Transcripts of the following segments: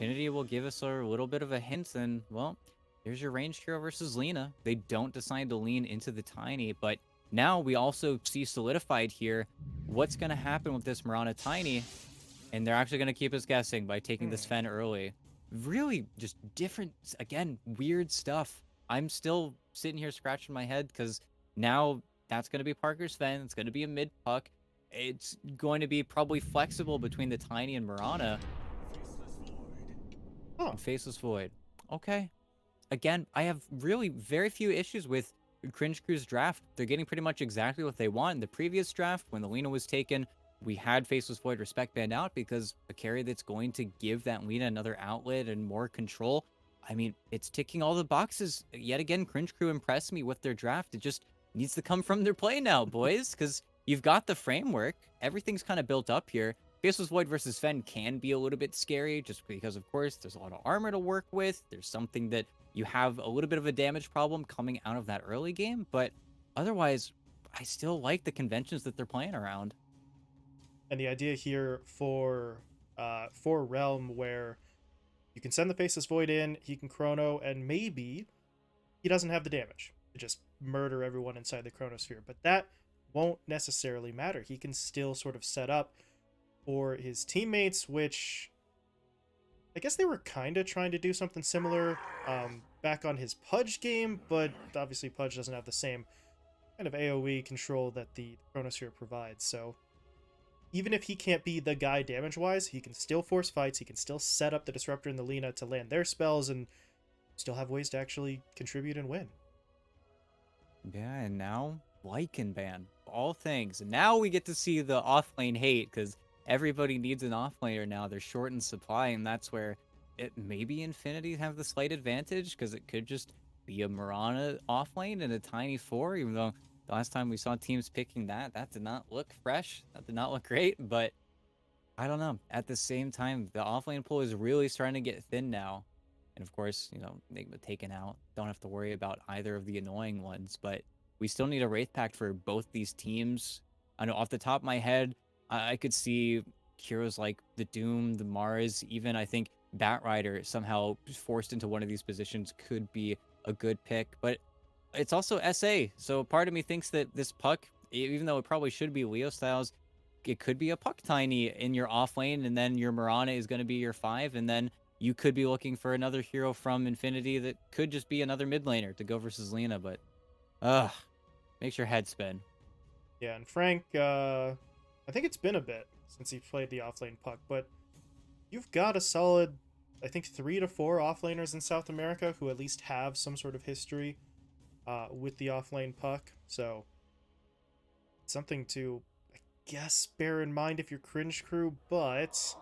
Infinity will give us a little bit of a hint, and well, there's your ranged hero versus Lena. They don't decide to lean into the Tiny, but now we also see solidified here what's going to happen with this Mirana Tiny, and they're actually going to keep us guessing by taking this Hmm. Fen early. Really just different, again, weird stuff. I'm still sitting here scratching my head because now that's going to be Parker's Fen. It's going to be a mid puck. It's going to be probably flexible between the Tiny and Mirana Huh. and Faceless Void. Okay. Again, I have really very few issues with Cringe Crew's draft. They're getting pretty much exactly what they want. In the previous draft, when the Lena was taken, we had Faceless Void Respect banned out because a carry that's going to give that Lena another outlet and more control. I mean, it's ticking all the boxes. Yet again, Cringe Crew impressed me with their draft. It just needs to come from their play now, boys, because you've got the framework. Everything's kind of built up here. Faceless Void versus Fen can be a little bit scary just because, of course, there's a lot of armor to work with. There's something that you have a little bit of a damage problem coming out of that early game, but otherwise, I still like the conventions that they're playing around. And the idea here for Realm, where you can send the Faceless Void in, he can Chrono, and maybe he doesn't have the damage to just murder everyone inside the Chronosphere. But that won't necessarily matter. He can still sort of set up for his teammates, which I guess they were kind of trying to do something similar back on his Pudge game, but obviously Pudge doesn't have the same kind of AoE control that the Chronosphere provides. So even if he can't be the guy damage wise, he can still force fights. He can still set up the Disruptor and the Lena to land their spells and still have ways to actually contribute and win. Yeah, and now Lycan ban, all things. And now we get to see the offlane hate because everybody needs an offlaner now. They're short in supply, and that's where it maybe Infinity have the slight advantage because it could just be a Mirana offlane and a tiny four, even though the last time we saw teams picking that, that did not look fresh. That did not look great, but I don't know. At the same time, the offlane pool is really starting to get thin now. And of course, Enigma taken out. Don't have to worry about either of the annoying ones, but we still need a Wraith Pact for both these teams. I know off the top of my head, I could see heroes like the Doom, the Mars, even I think Batrider somehow forced into one of these positions could be a good pick. But it's also SA. So part of me thinks that this puck, even though it probably should be Leo Styles, it could be a puck tiny in your off lane, and then your Mirana is going to be your 5, and then you could be looking for another hero from Infinity that could just be another mid laner to go versus Lena, but makes your head spin. Yeah, and Frank, I think it's been a bit since he played the offlane puck, but you've got a solid, I think, 3 to 4 offlaners in South America who at least have some sort of history with the offlane puck. So something to, I guess, bear in mind if you're Cringe Crew, but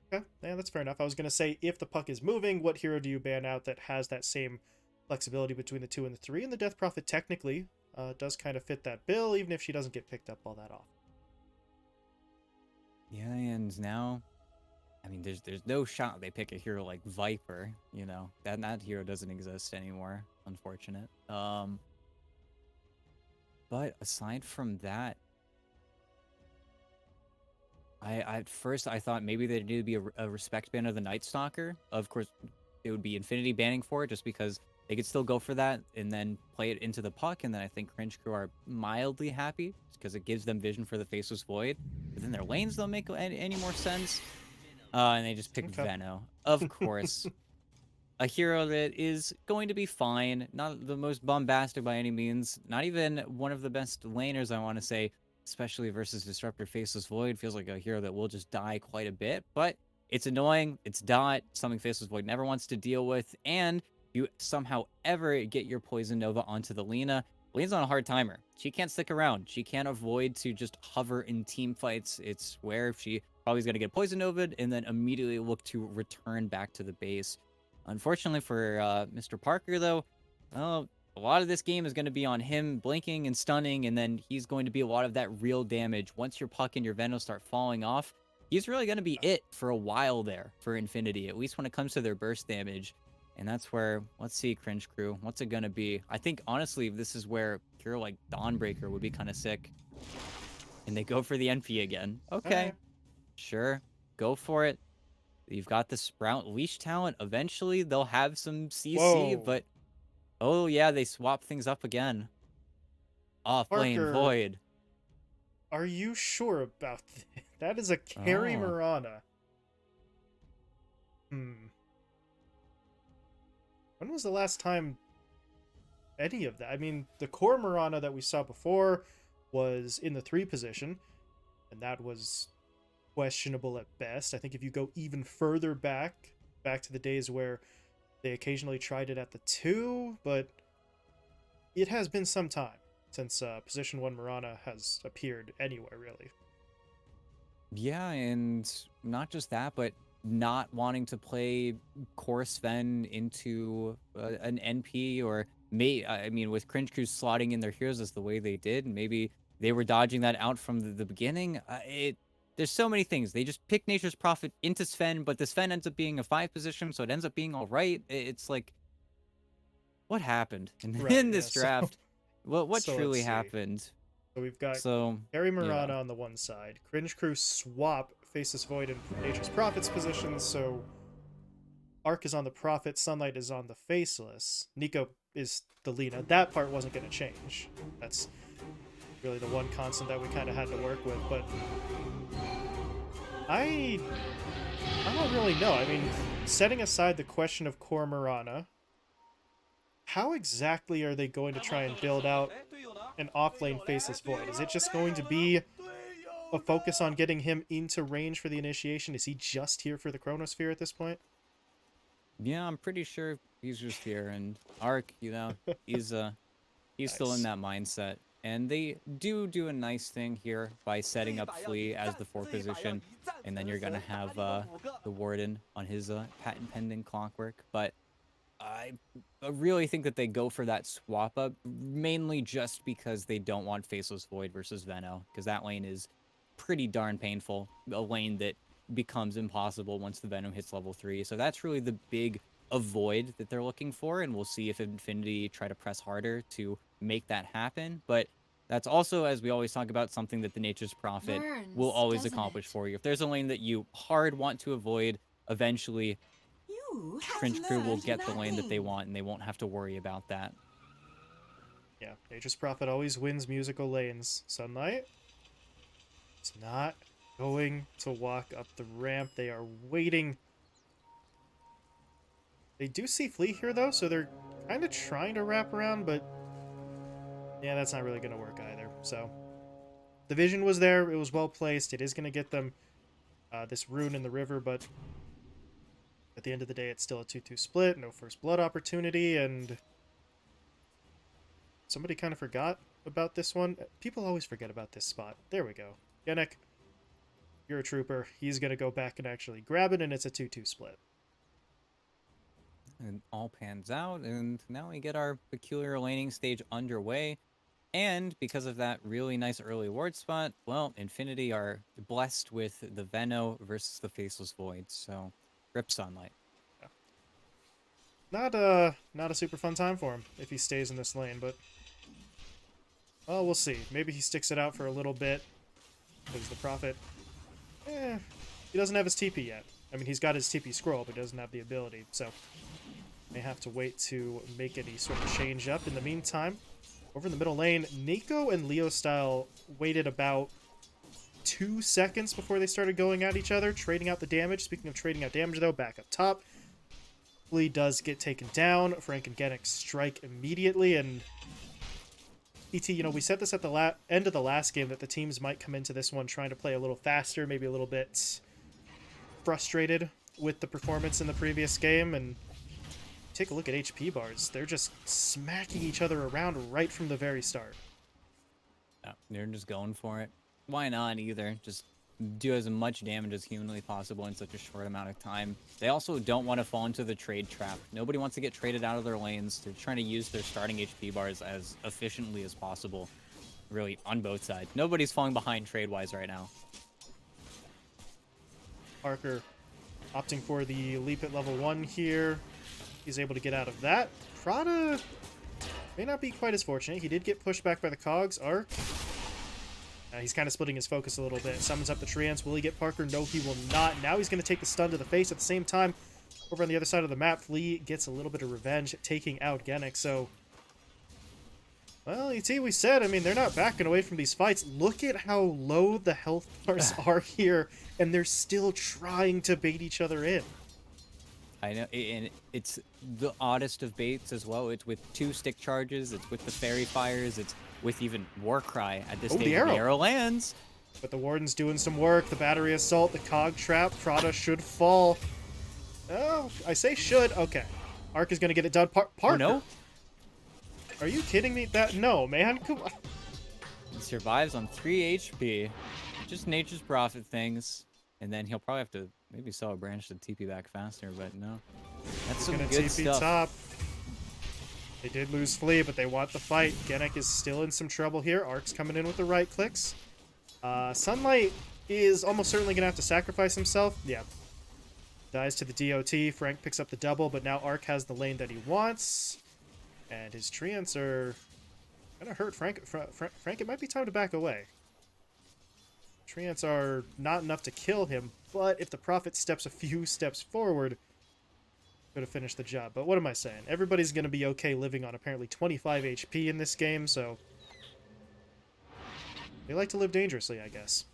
okay, yeah, that's fair enough. I was gonna say, if the puck is moving, what hero do you ban out that has that same flexibility between the 2 and the 3? And the Death Prophet technically does kind of fit that bill, even if she doesn't get picked up all that often. Yeah, and now, I mean, there's no shot they pick a hero like Viper. That hero doesn't exist anymore. Unfortunate. But aside from that, I at first I thought maybe there needed to be a respect ban of the Night Stalker. Of course, it would be Infinity banning for it just because they could still go for that and then play it into the puck. And then I think Cringe Crew are mildly happy because it gives them vision for the Faceless Void. But then their lanes don't make any more sense. And they just pick Okay. Veno. Of course. A hero that is going to be fine. Not the most bombastic by any means. Not even one of the best laners, I want to say, especially versus Disruptor Faceless Void. Feels like a hero that will just die quite a bit, but it's annoying. It's dot, something Faceless Void never wants to deal with, and you somehow ever get your Poison Nova onto the Lena. Lena's on a hard timer. She can't stick around. She can't avoid to just hover in team fights. It's where she probably is going to get Poison Nova and then immediately look to return back to the base. Unfortunately for Mr. Parker, though, well, a lot of this game is going to be on him blinking and stunning, and then he's going to be a lot of that real damage. Once your puck and your Venom start falling off, he's really going to be it for a while there for Infinity, at least when it comes to their burst damage. And that's where, let's see, Cringe Crew, what's it going to be? I think, honestly, this is where hero like Dawnbreaker would be kind of sick. And they go for the NP again. All right. Okay, sure, go for it. You've got the Sprout leash talent. Eventually, they'll have some CC, Whoa. but oh yeah, they swap things up again. Off lane Parker, Void. are you sure about that? That is a carry Oh. Mirana. Hmm. When was the last time any of that? I mean, the core Mirana that we saw before was in the 3 position, and that was questionable at best. I think if you go even further back to the days where they occasionally tried it at the 2, but it has been some time since position 1 Mirana has appeared anywhere, really. Yeah, and not just that, but not wanting to play Core Sven into an NP or I mean, with Cringe Crew slotting in their heroes as the way they did, maybe they were dodging that out from the beginning. There's so many things. They just pick Nature's Prophet into Sven, but the Sven ends up being a 5 position, so it ends up being all right. It's like, what happened Right, in yeah, this so draft? What so let's truly see. happened? So we've got So, Harry yeah. Murata on the one side. Cringe Crew swap Faceless Void in Nature's Prophet's position, so Arc is on the Prophet, Sunlight is on the Faceless. Nico is the Lina. That part wasn't going to change. That's really the one constant that we kind of had to work with, but I don't really know. I mean, setting aside the question of Core Murana, how exactly are they going to try and build out an off-lane Faceless Void? Is it just going to be a focus on getting him into range for the initiation? Is he just here for the Chronosphere at this point? Yeah, I'm pretty sure he's just here. And Ark, he's he's still in Nice. that mindset. And they do a nice thing here by setting up Flea as the 4 position, and then you're gonna have the Warden on his patent pending Clockwork. But I really think that they go for that swap up mainly just because they don't want Faceless Void versus Veno, because that lane is pretty darn painful. A lane that becomes impossible once the Venom hits level 3. So that's really the big avoid that they're looking for, and we'll see if Infinity try to press harder to make that happen. But that's also, as we always talk about, something that the Nature's Prophet will Burns, always doesn't accomplish it? for you. If there's a lane that you hard want to avoid, eventually You have Cringe Crew will learned get the lane that they nothing. want, and they won't have to worry about that. Yeah, Nature's Prophet always wins musical lanes. Sunlight is not going to walk up the ramp. They are waiting. They do see Flea here, though, so they're kind of trying to wrap around, but yeah, that's not really going to work either. So the vision was there. It was well placed. It is going to get them this rune in the river, but at the end of the day, it's still a 2-2 split. No first blood opportunity, and somebody kind of forgot about this one. People always forget about this spot. There we go. Yannick, you're a trooper. He's going to go back and actually grab it, and it's a 2-2 split. And all pans out, and now we get our peculiar laning stage underway. And because of that really nice early ward spot, well, Infinity are blessed with the Veno versus the Faceless Void. So, rip Sunlight. Yeah. Not a super fun time for him if he stays in this lane, but well, we'll see. Maybe he sticks it out for a little bit because the Prophet, he doesn't have his TP yet. I mean, he's got his TP scroll, but he doesn't have the ability, so may have to wait to make any sort of change up. In the meantime, over in the middle lane, Nico and Leo Style waited about 2 seconds before they started going at each other, trading out the damage. Speaking of trading out damage, though, back up top, Flea does get taken down. Frank and Genick strike immediately, and ET, we said this at the end of the last game that the teams might come into this one trying to play a little faster, maybe a little bit frustrated with the performance in the previous game, and take a look at HP bars. They're just smacking each other around right from the very start. Yeah, they're just going for it. Why not either? Just do as much damage as humanly possible in such a short amount of time. They also don't want to fall into the trade trap. Nobody wants to get traded out of their lanes. They're trying to use their starting HP bars as efficiently as possible, really, on both sides. Nobody's falling behind trade-wise right now. Parker opting for the leap at level 1 here. He's able to get out of that. Prada may not be quite as fortunate. He did get pushed back by the cogs. Arc He's kind of splitting his focus a little bit. Summons up the Treants. Will he get Parker? No, he will not. Now he's going to take the stun to the face. At the same time, over on the other side of the map, Flea gets a little bit of revenge, taking out Genic. So, well, ET, we said, I mean, they're not backing away from these fights. Look at how low the health bars are here, and they're still trying to bait each other in. I know, and it's the oddest of baits as well. It's with 2 stick charges, it's with the fairy fires, it's with even Warcry at this stage. The arrow. The arrow lands. But the Warden's doing some work. The battery assault, the cog trap, Prada should fall. Oh, I say should. Okay. Arc is going to get it done. Parker. Oh, no? Are you kidding me? No, man. Come on. He survives on 3 HP. Just nature's prophet things. And then he'll probably have to maybe sell a branch to TP back faster, but no. That's some good TP stuff. Top. They did lose Flea, but they want the fight. Genic is still in some trouble here. Arc's coming in with the right clicks. Sunlight is almost certainly going to have to sacrifice himself. Yeah. Dies to the DOT. Frank picks up the double, but now Arc has the lane that he wants. And his Treants are going to hurt Frank. Frank, it might be time to back away. Treants are not enough to kill him, but if the Prophet steps a few steps forward, could have finished the job. But what am I saying? Everybody's going to be okay living on apparently 25 HP in this game, so they like to live dangerously, I guess.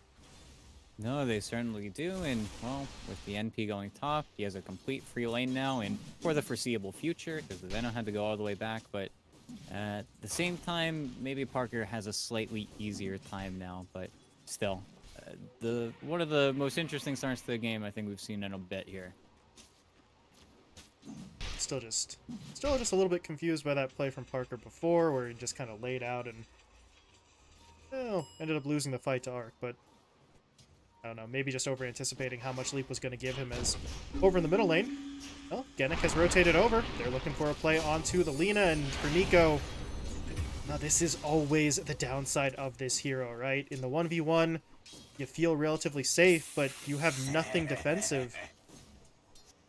No, they certainly do, and, well, with the NP going top, he has a complete free lane now, and for the foreseeable future, because the Venom had to go all the way back, but at the same time, maybe Parker has a slightly easier time now, but still. One of the most interesting starts to the game I think we've seen in a bit here. Still just a little bit confused by that play from Parker before, where he just kind of laid out and, well, ended up losing the fight to Arc, but I don't know, maybe just over anticipating how much Leap was going to give him. As over in the middle lane, well, Genic has rotated over. They're looking for a play onto the Lina, and for Nico, now this is always the downside of this hero, right? In the 1v1, you feel relatively safe, but you have nothing defensive.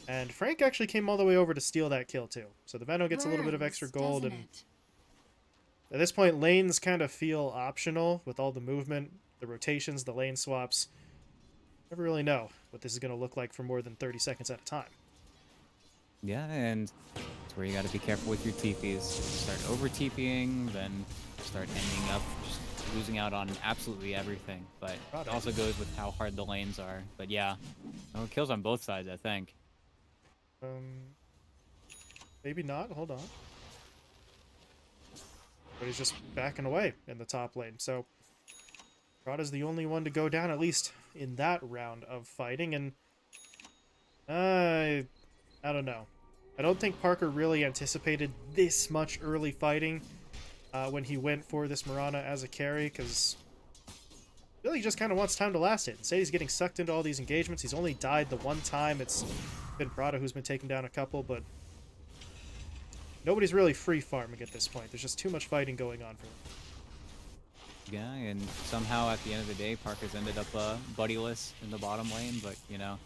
And Frank actually came all the way over to steal that kill too. So the Veno gets a little bit of extra gold, and at this point, lanes kind of feel optional with all the movement, the rotations, the lane swaps. Never really know what this is going to look like for more than 30 seconds at a time. Yeah, and it's where you got to be careful with your TPs. Start over TPing, then start ending up just losing out on absolutely everything. But it also goes with how hard the lanes are. But yeah, no kills on both sides, I think. Maybe not. Hold on. But he's just backing away in the top lane. So Prada's the only one to go down, at least in that round of fighting. And I don't know. I don't think Parker really anticipated this much early fighting when he went for this Mirana as a carry, because really he just kind of wants time to last it. Instead, he's getting sucked into all these engagements. He's only died the one time. It's been Prada who's been taking down a couple, but nobody's really free farming at this point. There's just too much fighting going on for them. Yeah, and somehow at the end of the day, Parker's ended up buddyless in the bottom lane, but, you know,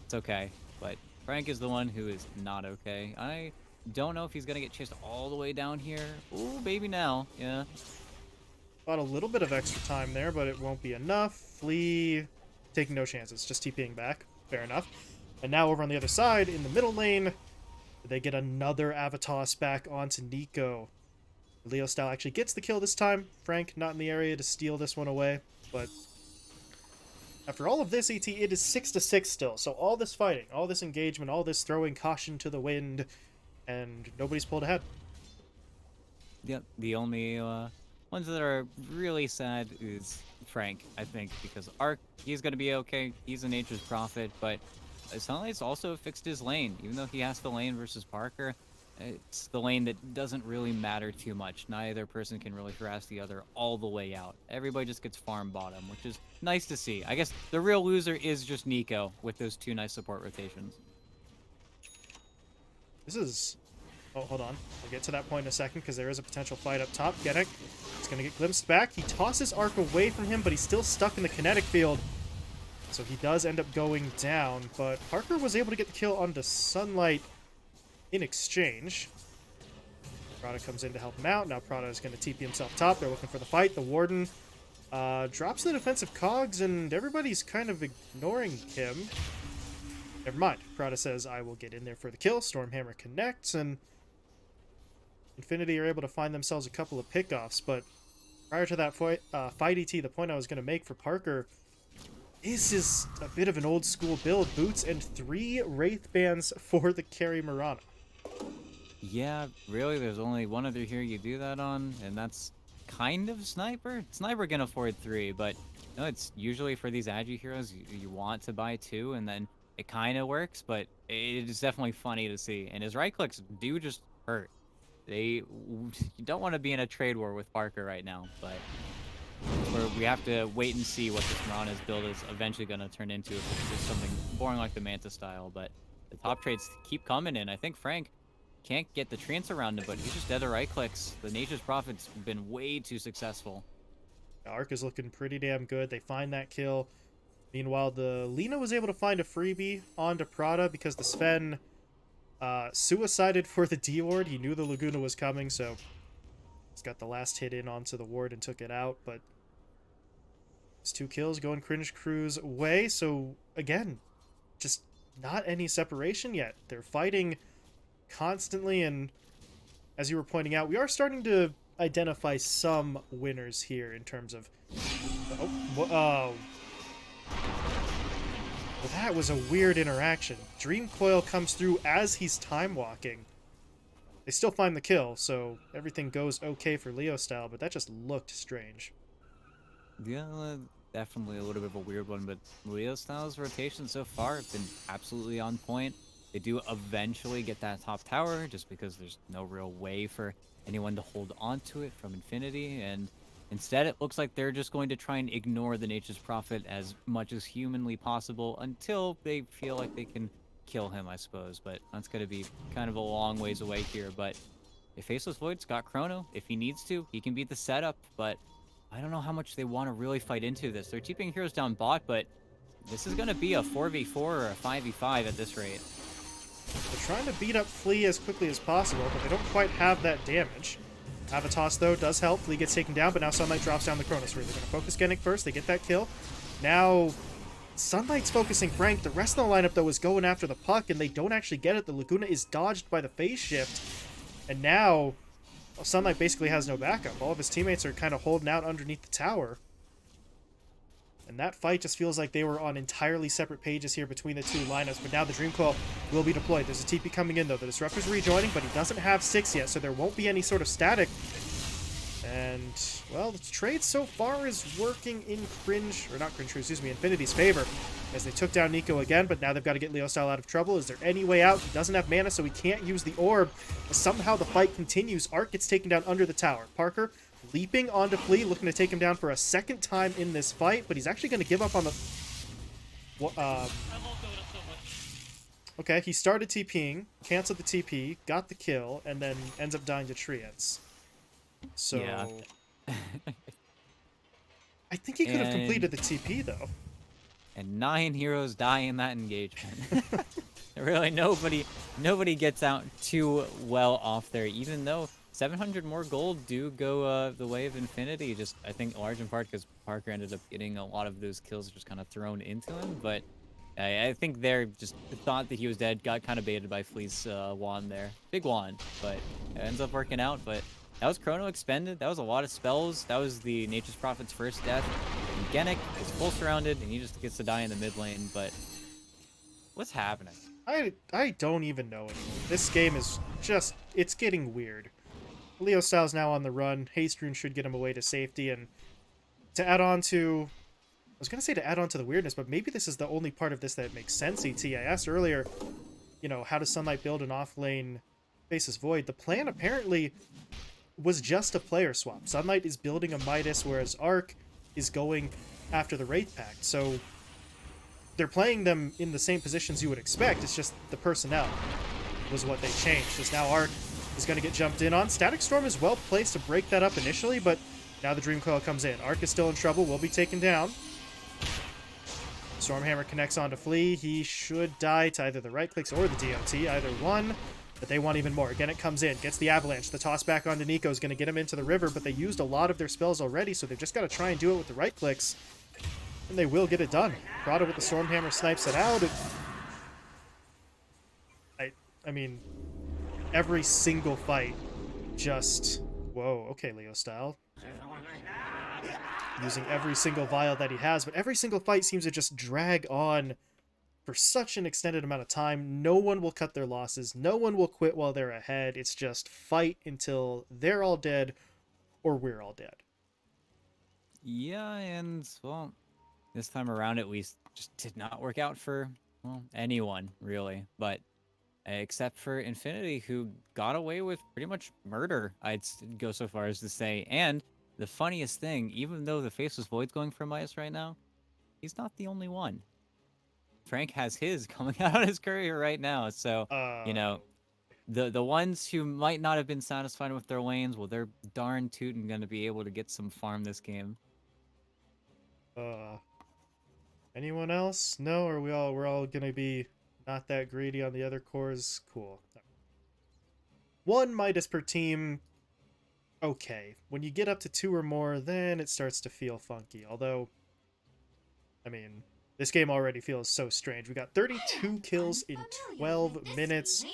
it's okay. But Frank is the one who is not okay. I don't know if he's going to get chased all the way down here. Ooh, baby now. Yeah. Got a little bit of extra time there, but it won't be enough. Flea taking no chances, just TPing back. Fair enough. And now over on the other side, in the middle lane, they get another Avatos back onto Nico. Leo Style actually gets the kill this time. Frank not in the area to steal this one away, but after all of this, ET, it is 6-6 still. So all this fighting, all this engagement, all this throwing caution to the wind, and nobody's pulled ahead. Yep, the only ones that are really sad is Frank, I think, because Arc, he's going to be okay. He's a nature's prophet, but Sunlight's also fixed his lane. Even though he has the lane versus Parker, it's the lane that doesn't really matter too much. Neither person can really harass the other all the way out. Everybody just gets farm bottom, which is nice to see. I guess the real loser is just Nico with those 2 nice support rotations. This is... Oh, hold on. We'll get to that point in a second, because there is a potential fight up top. Genic is going to get glimpsed back. He tosses Arc away from him, but he's still stuck in the kinetic field. So he does end up going down, but Parker was able to get the kill onto Sunlight in exchange. Prada comes in to help him out. Now Prada is going to TP himself top. They're looking for the fight. The Warden Drops the defensive cogs, and everybody's kind of ignoring him. Never mind. Prada says, I will get in there for the kill. Stormhammer connects, and Infinity are able to find themselves a couple of pickoffs, but prior to that fight, ET, the point I was going to make for Parker, this is a bit of an old school build. Boots and 3 Wraith Bands for the carry Murano. Yeah, really, there's only one other hero you do that on, and that's kind of Sniper. Sniper can afford 3, but no, it's usually for these agi heroes, you want to buy 2, and then it kind of works, but it is definitely funny to see. And his right clicks do just hurt. You don't want to be in a trade war with Parker right now, but we have to wait and see what this Mirana's build is eventually going to turn into, if it's just something boring like the Manta style. But the top trades keep coming in. I think Frank can't get the trance around him, but he's just dead to right clicks. The Nature's Prophet's been way too successful. Arc is looking pretty damn good. They find that kill. Meanwhile, the Lina was able to find a freebie onto Prada because the Sven suicided for the D ward. He knew the Laguna was coming, so he's got the last hit in onto the ward and took it out. But it's 2 kills going Cringe Crew's way. So again, just not any separation yet. They're fighting constantly, and as you were pointing out, we are starting to identify some winners here in terms of... Well, that was a weird interaction. Dream Coil comes through as he's time walking. They still find the kill, so everything goes okay for Leo style, but that just looked strange. Yeah, definitely a little bit of a weird one, but Leo style's rotation so far have been absolutely on point. They do eventually get that top tower, just because there's no real way for anyone to hold onto it from Infinity, and instead it looks like they're just going to try and ignore the Nature's Prophet as much as humanly possible until they feel like they can kill him, I suppose. But that's going to be kind of a long ways away here. But if Faceless Void's got Chrono, if he needs to, he can beat the setup, but I don't know how much they want to really fight into this. They're keeping heroes down bot, but this is going to be a 4v4 or a 5v5 at this rate. They're trying to beat up Flea as quickly as possible, but they don't quite have that damage. Avatos, though, does help. Flea gets taken down, but now Sunlight drops down the Chronos Root. They're going to focus Genic first. They get that kill. Now, Sunlight's focusing Frank. The rest of the lineup, though, is going after the puck, and they don't actually get it. The Laguna is dodged by the phase shift. And now, well, Sunlight basically has no backup. All of his teammates are kind of holding out underneath the tower. And that fight just feels like they were on entirely separate pages here between the 2 lineups. But now the Dream Coil will be deployed. There's a TP coming in, though. The Disruptor's rejoining, but he doesn't have 6 yet, so there won't be any sort of static. And, well, the trade so far is working in Infinity's favor, as they took down Nico again, but now they've got to get Leo Style out of trouble. Is there any way out? He doesn't have mana, so he can't use the orb. But somehow the fight continues. Arc gets taken down under the tower. Parker leaping onto Flea, looking to take him down for a second time in this fight, but he's actually going to give up on the... Okay, he started TPing, canceled the TP, got the kill, and then ends up dying to Treants. So... Yeah. I think he could have completed the TP, though. And 9 heroes die in that engagement. Really, nobody gets out too well off there, even though 700 more gold do go the way of Infinity. Just, I think, large in part because Parker ended up getting a lot of those kills just kind of thrown into him. But I think they're just thought that he was dead, got kind of baited by Flea's wand there. Big wand, but it ends up working out. But that was Chrono expended. That was a lot of spells. That was the Nature's Prophet's first death. And Genic is full surrounded, and he just gets to die in the mid lane. But what's happening? I don't even know anymore. This game is just, it's getting weird. Leo Style's now on the run. Haste Rune should get him away to safety. And to add on to... I was going to say to add on to the weirdness, but maybe this is the only part of this that makes sense, ET. I asked earlier, you know, how does Sunlight build an off-lane Faceless Void? The plan apparently was just a player swap. Sunlight is building a Midas, whereas Arc is going after the Wraith Pact. So they're playing them in the same positions you would expect. It's just the personnel was what they changed. Because now Arc is going to get jumped in on. Static Storm is well placed to break that up initially, but now the Dream Coil comes in. Arc is still in trouble, will be taken down. Stormhammer connects onto Flea. He should die to either the right clicks or the DOT, either one. But they want even more. Again, it comes in, gets the avalanche. The toss back onto Nico is going to get him into the river, but they used a lot of their spells already, so they've just got to try and do it with the right clicks. And they will get it done. Prada with the Stormhammer snipes it out. I mean, every single fight just... Whoa, okay, Leo style. Using every single vial that he has, but every single fight seems to just drag on for such an extended amount of time. No one will cut their losses. No one will quit while they're ahead. It's just fight until they're all dead or we're all dead. Yeah, and, well, this time around at least just did not work out for, well, anyone, really. But except for Infinity, who got away with pretty much murder, go so far as to say. And the funniest thing, even though the Faceless Void's going for Midas right now, he's not the only one. Frank has his coming out on his courier right now. So, you know, the ones who might not have been satisfied with their lanes, well, they're darn tootin' going to be able to get some farm this game. Anyone else? No? Or we're all going to be not that greedy on the other cores? Cool. One Midas per team, okay. When you get up to 2 or more, then it starts to feel funky. Although, I mean, this game already feels so strange. We got 32 kills in 12 minutes.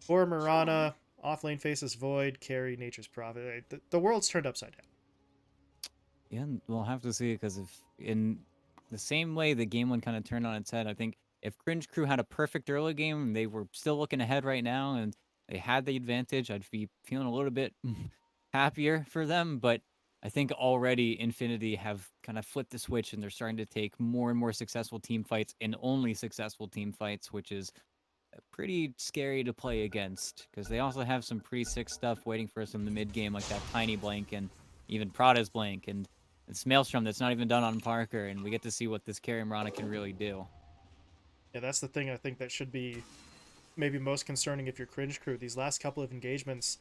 For Mirana, offlane Faceless Void, carry Nature's Prophet. The world's turned upside down. Yeah, and we'll have to see, because if in the same way the game one kind of turned on its head, I think if Cringe Crew had a perfect early game and they were still looking ahead right now and they had the advantage, I'd be feeling a little bit happier for them. But I think already Infinity have kind of flipped the switch and they're starting to take more and more successful team fights and only successful team fights, which is pretty scary to play against, because they also have some pretty sick stuff waiting for us in the mid game, like that tiny blank and even Prada's blank and it's Maelstrom that's not even done on Parker, and we get to see what this carry Mirana can really do. Yeah, that's the thing I think that should be maybe most concerning if you're Cringe Crew. These last couple of engagements,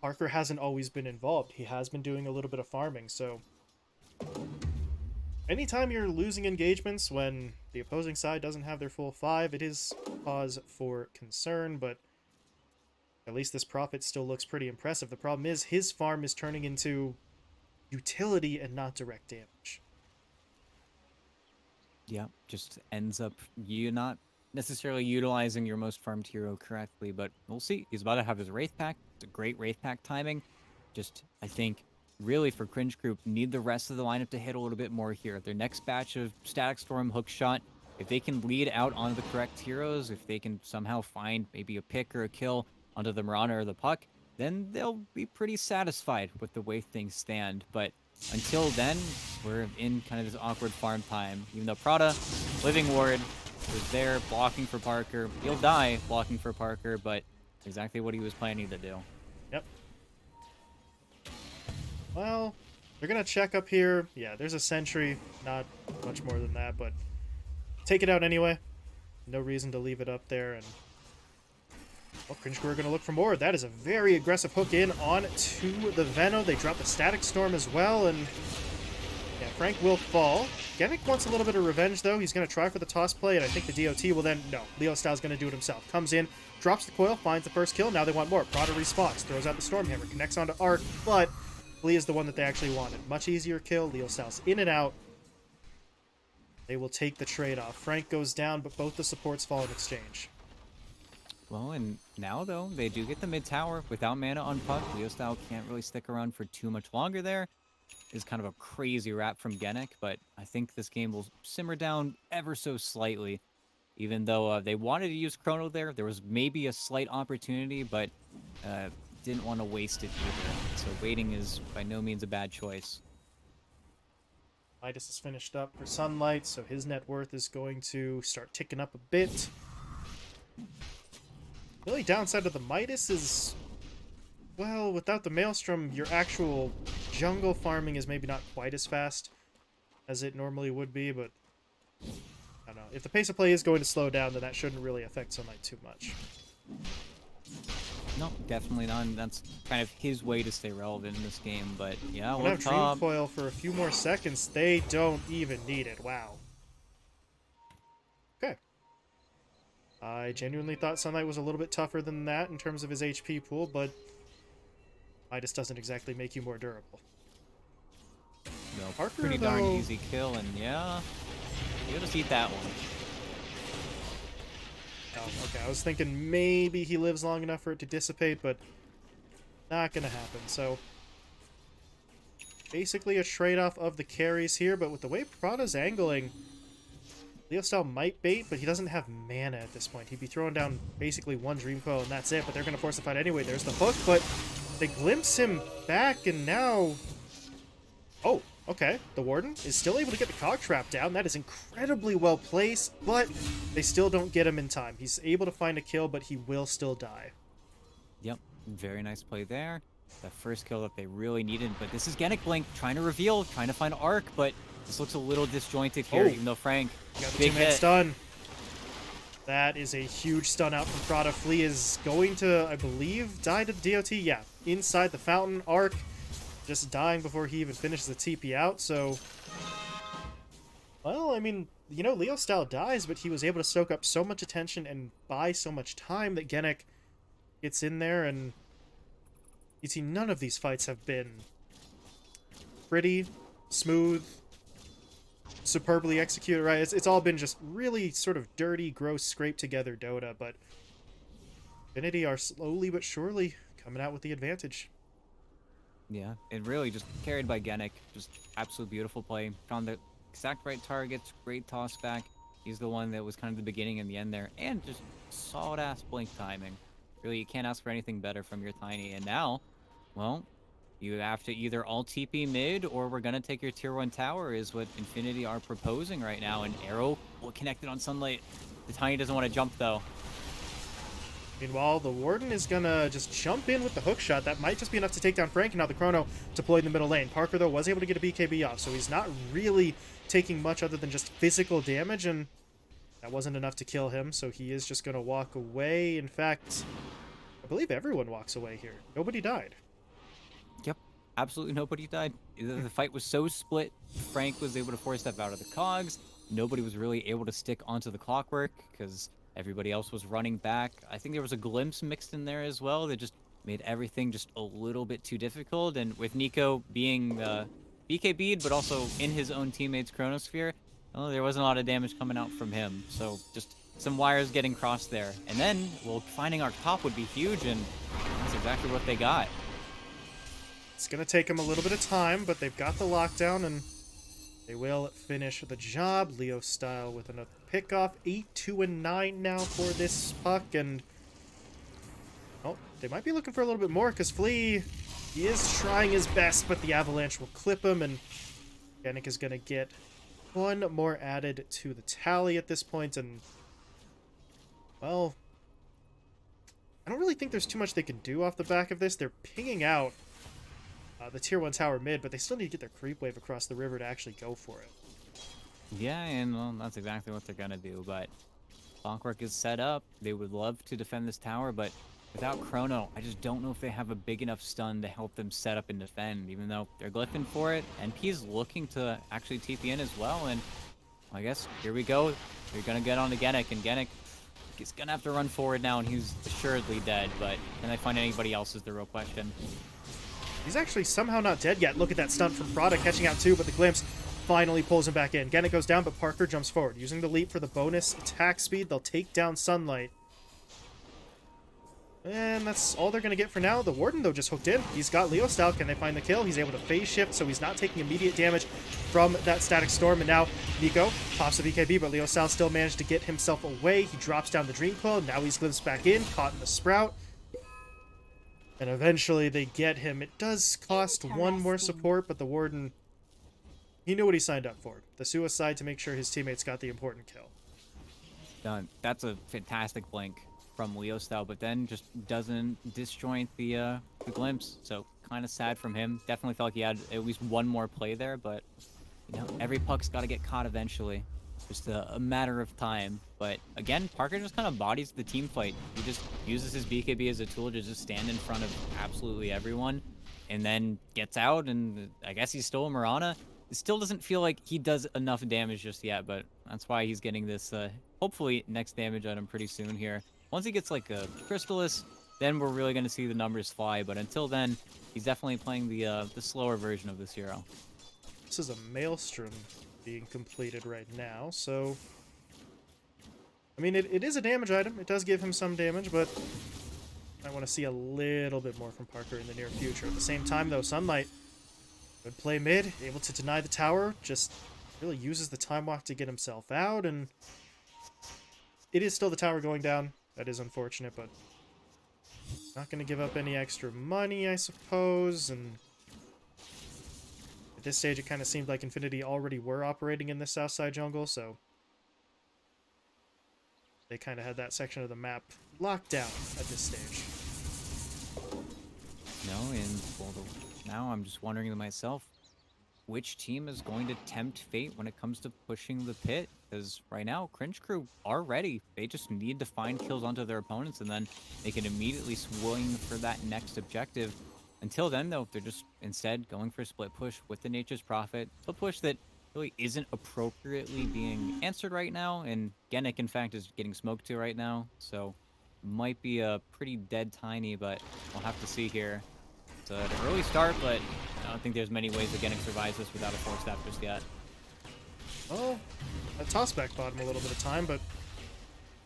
Parker hasn't always been involved. He has been doing a little bit of farming, so anytime you're losing engagements when the opposing side doesn't have their full 5, it is cause for concern, but at least this Prophet still looks pretty impressive. The problem is his farm is turning into utility and not direct damage. Yeah, just ends up you not necessarily utilizing your most farmed hero correctly, but we'll see. He's about to have his Wraith Pack. It's a great Wraith Pack timing. Just, I think, really for Cringe Group, need the rest of the lineup to hit a little bit more here. Their next batch of Static Storm, Hook Shot, if they can lead out onto the correct heroes, if they can somehow find maybe a pick or a kill onto the Mirana or the Puck, then they'll be pretty satisfied with the way things stand. But until then, we're in kind of this awkward farm time. Even though Prada, Living Ward, was there blocking for Parker. He'll die blocking for Parker, but exactly what he was planning to do. Yep. Well, they're going to check up here. Yeah, there's a sentry. Not much more than that, but take it out anyway. No reason to leave it up there. And well, Cringe Crew are going to look for more. That is a very aggressive hook in on to the Venom. They drop the Static Storm as well, and yeah, Frank will fall. Genic wants a little bit of revenge, though. He's going to try for the toss play, and I think the DOT will then... No, Leo Style's going to do it himself. Comes in, drops the coil, finds the first kill. Now they want more. Prada respawns, throws out the Stormhammer, connects onto Arc, but Lee is the one that they actually wanted. Much easier kill. Leo Style's in and out. They will take the trade-off. Frank goes down, but both the supports fall in exchange. Well, and now, though, they do get the mid tower without mana on Puck. Leo Style can't really stick around for too much longer there. Is kind of a crazy wrap from Genic, but I think this game will simmer down ever so slightly. Even though they wanted to use Chrono there, there was maybe a slight opportunity, but didn't want to waste it either. So waiting is by no means a bad choice. Midas is finished up for Sunlight, so his net worth is going to start ticking up a bit. The only downside of the Midas is, well, without the Maelstrom, your actual jungle farming is maybe not quite as fast as it normally would be, but I don't know. If the pace of play is going to slow down, then that shouldn't really affect Sunlight too much. No, definitely not. And that's kind of his way to stay relevant in this game, but yeah, we'll have Dream Coil for a few more seconds. They don't even need it. Wow. Okay. I genuinely thought Sunlight was a little bit tougher than that in terms of his HP pool, but Midas doesn't exactly make you more durable. No, Parker, pretty darn though... easy kill, and yeah, you just eat that one. Oh, okay, I was thinking maybe he lives long enough for it to dissipate, but not gonna happen. So, basically a trade-off of the carries here, but with the way Prada's angling, Leostyle might bait, but he doesn't have mana at this point. He'd be throwing down basically one Dream Coil, and that's it, but they're gonna force the fight anyway. There's the hook, but they glimpse him back, and now... Oh, okay. The Warden is still able to get the Cog Trap down. That is incredibly well placed, but they still don't get him in time. He's able to find a kill, but he will still die. Yep, very nice play there. The first kill that they really needed, but this is Genic Blink trying to reveal, trying to find Arc, but this looks a little disjointed here, even though Frank, Got the big two-man hit. stun. That is a huge stun out from Prada. Flea is going to, I believe, die to the DOT. Yeah, inside the fountain. Arc just dying before he even finishes the TP out, so... Well, I mean, you know, Leostyle dies, but he was able to soak up so much attention and buy so much time that Genic gets in there, and you see none of these fights have been pretty, smooth, superbly executed, right? It's all been just really sort of dirty, gross, scraped together Dota, but Infinity are slowly but surely coming out with the advantage. Yeah, it really just carried by Genic. Just absolute beautiful play. Found the exact right targets, great toss back. He's the one that was kind of the beginning and the end there, and just solid ass blink timing. Really, you can't ask for anything better from your Tiny. And now, well, you have to either all TP mid or we're gonna take your tier 1 tower is what Infinity are proposing right now. And Arrow will connect it on Sunlight. The Tiny doesn't want to jump though. Meanwhile, the Warden is gonna just jump in with the hook shot. That might just be enough to take down Frank, and now the Chrono deployed in the middle lane. Parker, though, was able to get a BKB off, so he's not really taking much other than just physical damage, and that wasn't enough to kill him, so he is just gonna walk away. In fact, I believe everyone walks away here. Nobody died. Yep, absolutely nobody died. The fight was so split. Frank was able to force step out of the cogs. Nobody was really able to stick onto the clockwork because everybody else was running back. I think there was a glimpse mixed in there as well that just made everything just a little bit too difficult. And with Nico being BKB'd, but also in his own teammate's Chronosphere, well, there wasn't a lot of damage coming out from him. So just some wires getting crossed there. And then, well, finding our top would be huge, and that's exactly what they got. It's gonna take them a little bit of time, but they've got the lockdown, and they will finish the job. Leostyle with another pickoff. 8-2-9 now for this puck, and oh, they might be looking for a little bit more because Flea, he is trying his best, but the Avalanche will clip him, and Genic is gonna get one more added to the tally at this point, and well, I don't really think there's too much they can do off the back of this. They're pinging out the tier 1 tower mid, but they still need to get their creep wave across the river to actually go for it. Yeah, and well, that's exactly what they're gonna do, but Clockwork is set up. They would love to defend this tower, but without Chrono, I just don't know if they have a big enough stun to help them set up and defend, even though they're glyphing for it. NP's looking to actually TP in as well, and I guess here we go. They're gonna get on to Genic, and Genic is gonna have to run forward now, and he's assuredly dead, but can they find anybody else is the real question. He's actually somehow not dead yet. Look at that stunt from Prada catching out too, but the glimpse finally pulls him back in. Genic goes down, but Parker jumps forward. Using the leap for the bonus attack speed, they'll take down Sunlight. And that's all they're going to get for now. The Warden, though, just hooked in. He's got Leostyle. Can they find the kill? He's able to phase shift, so he's not taking immediate damage from that static storm. And now Nico pops the BKB, but Leostyle still managed to get himself away. He drops down the Dream Coil. Now he's glimpsed back in, caught in the Sprout. And eventually they get him. It does cost one more support, but the Warden, he knew what he signed up for. The suicide to make sure his teammates got the important kill. Done. That's a fantastic blink from Leostyle, but then just doesn't disjoint the glimpse. So kind of sad from him. Definitely felt like he had at least one more play there, but you know, every puck's got to get caught eventually. Just a matter of time. But again, Parker just kind of bodies the team fight. He just uses his BKB as a tool to just stand in front of absolutely everyone, and then gets out, and I guess he stole Mirana. It still doesn't feel like he does enough damage just yet, but That's why he's getting this, hopefully, next damage item pretty soon here. Once he gets, like, a Crystallis, then we're really going to see the numbers fly. But until then, he's definitely playing the slower version of this hero. This is a Maelstrom being completed right now, so... I mean, it is a damage item. It does give him some damage, but I want to see a little bit more from Parker in the near future. At the same time, though, Sunlight, good play mid, able to deny the tower, just really uses the time walk to get himself out, and it is still the tower going down. That is unfortunate, but not going to give up any extra money, I suppose, and at this stage, it kind of seemed like Infinity already were operating in the southside jungle, so they kind of had that section of the map locked down at this stage. No, and well, now I'm just wondering to myself, which team is going to tempt fate when it comes to pushing the pit? Because right now, Cringe Crew are ready. They just need to find kills onto their opponents, and then they can immediately swing for that next objective. Until then, though, they're just instead going for a split push with the Nature's Prophet. A push that really isn't appropriately being answered right now, and Genic, in fact, is getting smoked to right now. So might be a pretty dead tiny, but we'll have to see here. It's an early start, but I don't think there's many ways that Genic survives this without a force staff just yet. Oh, a tossback bought him a little bit of time, but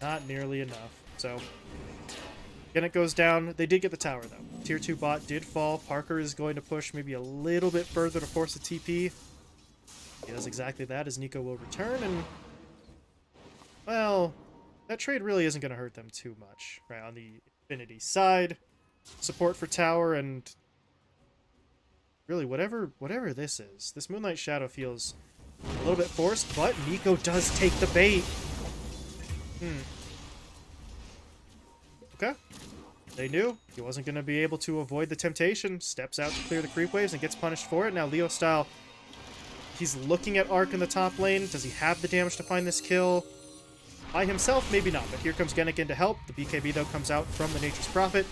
not nearly enough. So, Genic goes down. They did get the tower, though. Tier 2 bot did fall. Parker is going to push maybe a little bit further to force a TP. He does exactly that as Nico will return, and, well, that trade really isn't going to hurt them too much, right? On the Infinity side, support for tower, and really whatever this is. This Moonlight Shadow feels a little bit forced, but Nico does take the bait. Okay. They knew he wasn't going to be able to avoid the temptation. Steps out to clear the creep waves and gets punished for it. Now Leo style, he's looking at Arc in the top lane. Does he have the damage to find this kill? By himself, maybe not, but here comes Genic in to help. The BKB, though, comes out from the Nature's Prophet.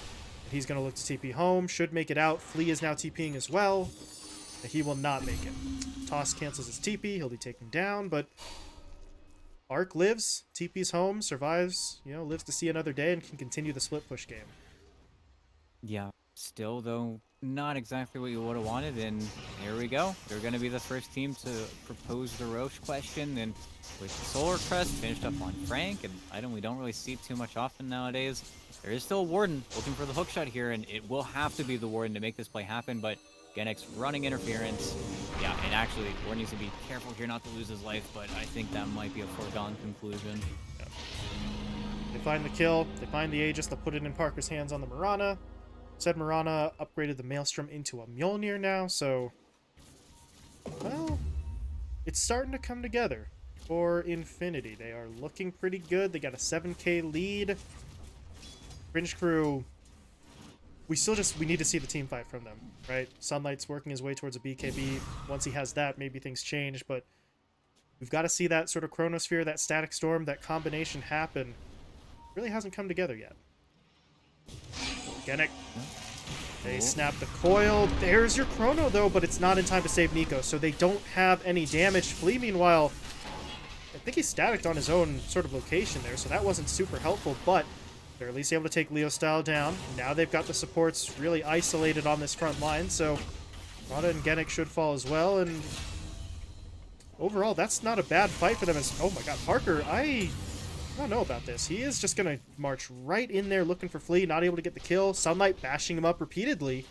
He's going to look to TP home. Should make it out. Flea is now TPing as well. He will not make it. Toss cancels his TP. He'll be taken down, but Arc lives. TP's home. Survives. You know, lives to see another day and can continue the split push game. Yeah, still, though, not exactly what you would have wanted, and here we go. They're going to be the first team to propose the Roche question, and with the Solar Crest finished up on Frank, an item we don't really see too much often nowadays. There is still a Warden looking for the hookshot here, and it will have to be the Warden to make this play happen, but Genic's running interference. Yeah, and actually, Warden needs to be careful here not to lose his life, but I think that might be a foregone conclusion. Yep. They find the kill. They find the Aegis. They'll put it in Parker's hands on the Mirana. Said Mirana upgraded the Maelstrom into a Mjolnir now, so... well, it's starting to come together for Infinity. They are looking pretty good. They got a 7k lead. Cringe Crew, we need to see the team fight from them, right? Sunlight's working his way towards a BKB. Once he has that, maybe things change, but we've got to see that sort of Chronosphere, that Static Storm, that combination happen. Really hasn't come together yet. Genic. They snap the coil. There's your Chrono, though, but it's not in time to save Nico, so they don't have any damage. Flea, meanwhile, I think he staticked on his own sort of location there, so that wasn't super helpful, but they're at least able to take Leo Style down. Now they've got the supports really isolated on this front line, so Rada and Genic should fall as well, and overall, that's not a bad fight for them. Oh my god, Parker, I don't know about this. He is just going to march right in there looking for Flea, not able to get the kill. Sunlight bashing him up repeatedly.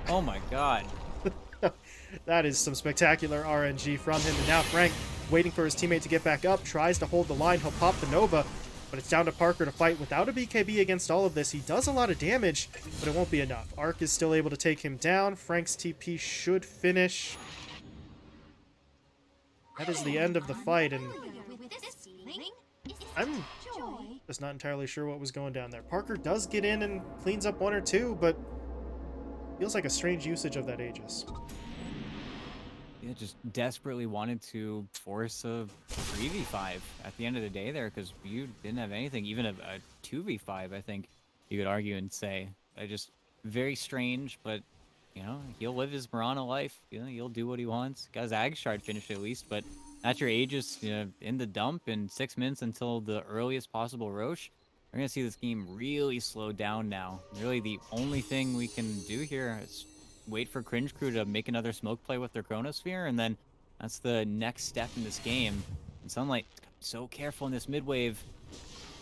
Oh my god. That is some spectacular RNG from him. And now Frank, waiting for his teammate to get back up, tries to hold the line. He'll pop the Nova, but it's down to Parker to fight without a BKB against all of this. He does a lot of damage, but it won't be enough. Arc is still able to take him down. Frank's TP should finish. That is the end of the fight, and I'm just not entirely sure what was going down there. Parker does get in and cleans up one or two, but feels like a strange usage of that Aegis. Yeah, just desperately wanted to force a 3v5 at the end of the day there, because you didn't have anything. Even a 2v5, I think you could argue and say. Just very strange, but, you know, he'll live his Mirana life. You know, he'll do what he wants. Got his Ag Shard finished at least, but at your Aegis, in the dump in 6 minutes until the earliest possible Roche, we're gonna see this game really slow down now. Really, the only thing we can do here is wait for Cringe Crew to make another smoke play with their Chronosphere, and then that's the next step in this game. And Sunlight, so careful in this mid wave.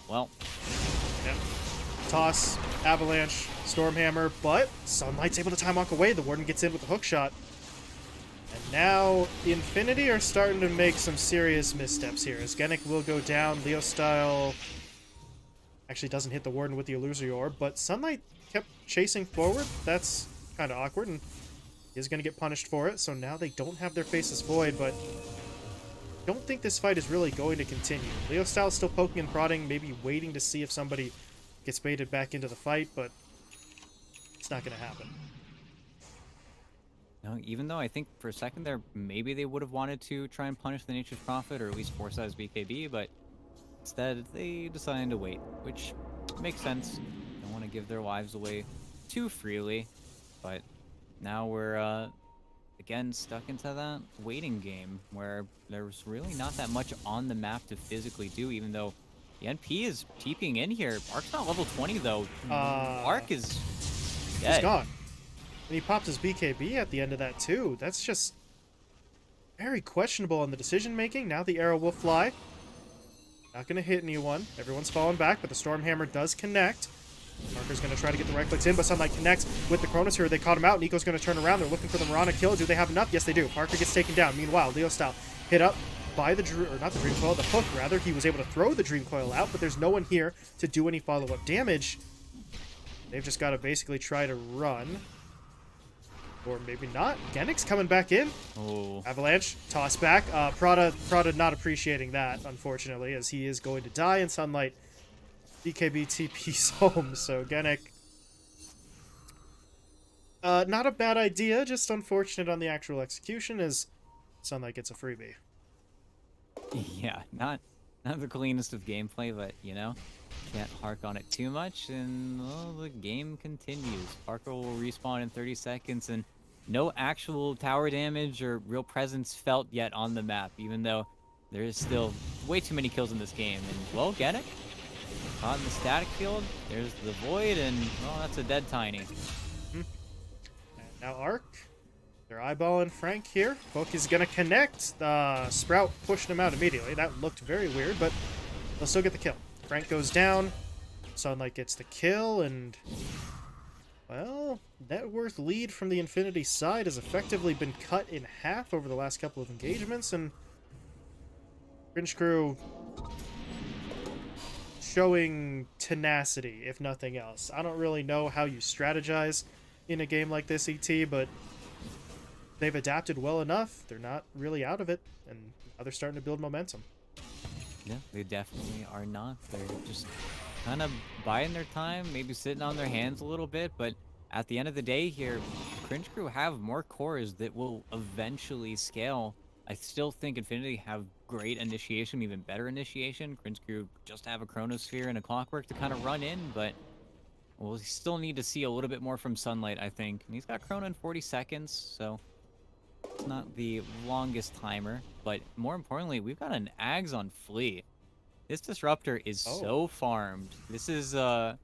Well, Yep. Toss, Avalanche, Stormhammer, but Sunlight's able to time walk away. The Warden gets in with the hook shot. And now Infinity are starting to make some serious missteps here. As Genic will go down, Leo Style actually doesn't hit the Warden with the Illusory Orb, but Sunlight kept chasing forward. That's kind of awkward, and he is going to get punished for it. So now they don't have their faces void, but don't think this fight is really going to continue. Leo Style still poking and prodding, maybe waiting to see if somebody gets baited back into the fight, but it's not going to happen. no, even though I think for a second there, maybe they would have wanted to try and punish the Nature's Prophet or at least force out his BKB, but instead they decided to wait, which makes sense. Don't want to give their lives away too freely, but now we're again stuck into that waiting game where there's really not that much on the map to physically do, even though the NP is TPing in here. Ark's not level 20 though. Ark is dead. He's gone. And he popped his BKB at the end of that too. That's just very questionable in the decision making. Now the arrow will fly. Not going to hit anyone. Everyone's falling back, but the Stormhammer does connect. Parker's going to try to get the right clicks in, but Sunlight connects with the Chronosphere. They caught him out. Nico's going to turn around. They're looking for the Mirana kill. Do they have enough? Yes, they do. Parker gets taken down. Meanwhile, Leo Style hit up by the not the Dream Coil, the hook rather. He was able to throw the Dream Coil out, but there's no one here to do any follow-up damage. They've just got to basically try to run. Or maybe not. Genic's coming back in. Oh. Avalanche, toss back. Prada not appreciating that, unfortunately, as he is going to die in Sunlight. BKB TP's home, so Genic. Not a bad idea, just unfortunate on the actual execution as Sunlight gets a freebie. Yeah, not the cleanest of gameplay, but can't hark on it too much, and well, the game continues. Parker will respawn in 30 seconds, and no actual tower damage or real presence felt yet on the map, even though there is still way too many kills in this game. And well, Genic caught in the static field. There's the Void, and well, that's a dead Tiny. And now Ark. They're eyeballing Frank here. Hook is going to connect. Sprout pushed him out immediately. That looked very weird, but they'll still get the kill. Frank goes down. Sunlight gets the kill, and well, net worth lead from the Infinity side has effectively been cut in half over the last couple of engagements, and Cringe Crew showing tenacity, if nothing else. I don't really know how you strategize in a game like this, ET, but they've adapted well enough. They're not really out of it, and now they're starting to build momentum. Yeah, they definitely are not. They're just kind of biding their time, maybe sitting on their hands a little bit, but at the end of the day here, Cringe Crew have more cores that will eventually scale. I still think Infinity have great initiation, even better initiation. Cringe Crew just have a Chronosphere and a Clockwork to kind of run in, but we'll still need to see a little bit more from Sunlight, I think. And he's got Chrono in 40 seconds, so it's not the longest timer, but more importantly, we've got an Ags on Flea. This Disruptor is so farmed. This is a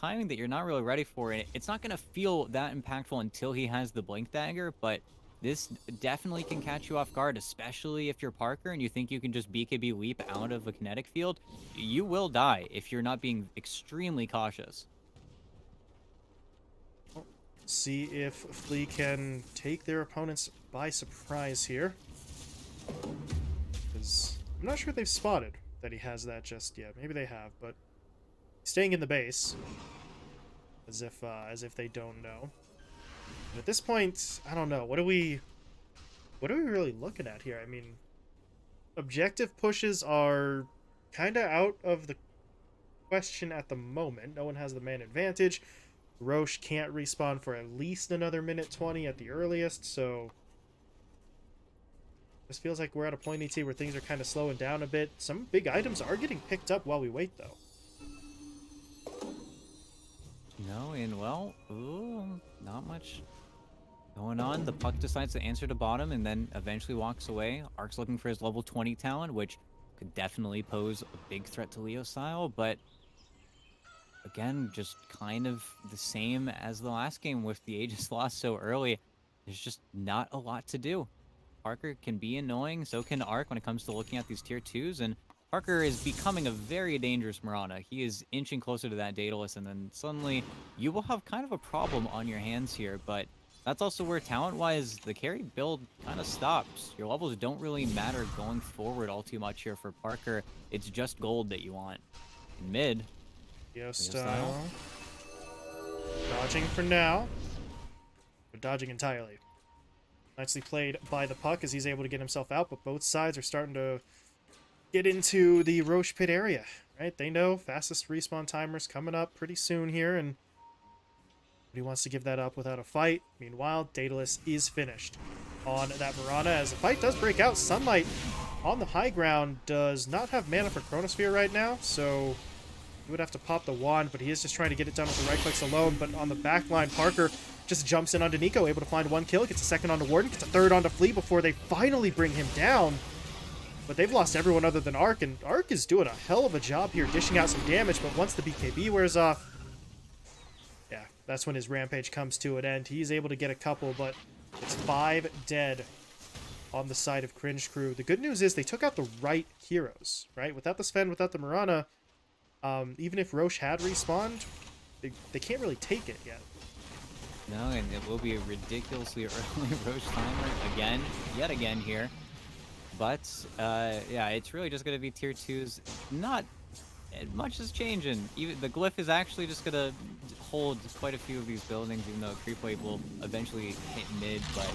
timing that you're not really ready for, and it's not going to feel that impactful until he has the Blink Dagger, but this definitely can catch you off guard, especially if you're Parker and you think you can just BKB leap out of a kinetic field. You will die if you're not being extremely cautious. See if Flea can take their opponents by surprise here. Because I'm not sure they've spotted that he has that just yet. Maybe they have, but staying in the base as if they don't know. But at this point, I don't know. What are we really looking at here? I mean, objective pushes are kind of out of the question at the moment. No one has the man advantage. Roche can't respawn for at least another minute 20 at the earliest, so this feels like we're at a point ET where things are kind of slowing down a bit. Some big items are getting picked up while we wait, though. No, and well, ooh, not much Going on, the puck decides to answer to bottom and then eventually walks away. Ark's looking for his level 20 talent, which could definitely pose a big threat to Leo style, but again, just kind of the same as the last game with the Aegis lost so early. There's just not a lot to do. Parker can be annoying, so can Ark when it comes to looking at these tier 2s, and Parker is becoming a very dangerous Mirana. He is inching closer to that Daedalus, and then suddenly you will have kind of a problem on your hands here, but that's also where talent-wise, the carry build kind of stops. Your levels don't really matter going forward all too much here for Parker. It's just gold that you want. In mid, Yo Leo style. Dodging for now. But dodging entirely. Nicely played by the puck as he's able to get himself out, but both sides are starting to get into the Roche pit area, right? They know fastest respawn timers coming up pretty soon here, and he wants to give that up without a fight. Meanwhile, Daedalus is finished on that Mirana. As the fight does break out, Sunlight on the high ground does not have mana for Chronosphere right now, so he would have to pop the wand, but he is just trying to get it done with the right clicks alone. But on the back line, Parker just jumps in onto Nico, able to find one kill, gets a second onto Warden, gets a third onto Flea before they finally bring him down. But they've lost everyone other than Ark, and Ark is doing a hell of a job here, dishing out some damage, but once the BKB wears off, yeah, that's when his rampage comes to an end. He's able to get a couple, but it's 5 dead on the side of Cringe Crew. The good news is they took out the right heroes, right? Without the Sven, without the Mirana, even if Roche had respawned, they can't really take it yet. no, and it will be a ridiculously early Roche timer again, yet again here. But, yeah, it's really just going to be tier 2s. Not much is changing. Even the glyph is actually just going to hold quite a few of these buildings, even though creep wave will eventually hit mid. But